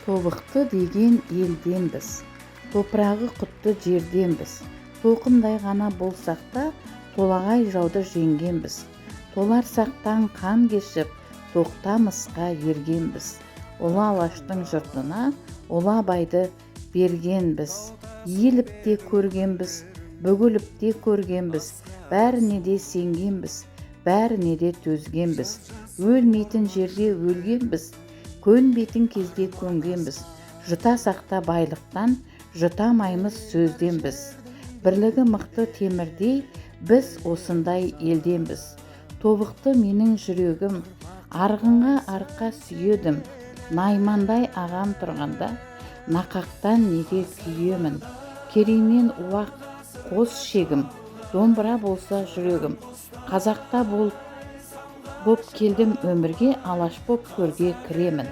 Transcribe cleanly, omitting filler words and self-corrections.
Тобықты деген елденбіз, топырағы құтты жерденбіз. Тоқымдай ғана болсақ та, толағай жауды жеңгенбіз. Толарсақтан қан кешіп, тоқтамысқа ергенбіз. Ұлы Алаштың жұртына Ұлы Абайды бергенбіз. Иіліп те көргенбіз, бүгіліп те көргенбіз, бәріне де сенгенбіз, бәріне де төзгенбіз. Өлмейтін жерде өлгенбіз, көнбейтін кезде көнгенбіз. Жұтасақ та байлықтан, жұтамаймыз сөзденбіз. Бірлігі мықты темірдей, біз осындай елденбіз. Тобықты менің жүрегім, арғынға арқа сүйедім. Наймандай ағам тұрғанда, нақақтан неге күйемін. Кереймен уақ қос шегім, домбыра болса жүрегім. Қазақта боп келдім өмірге, алаш боп көрге кіремін.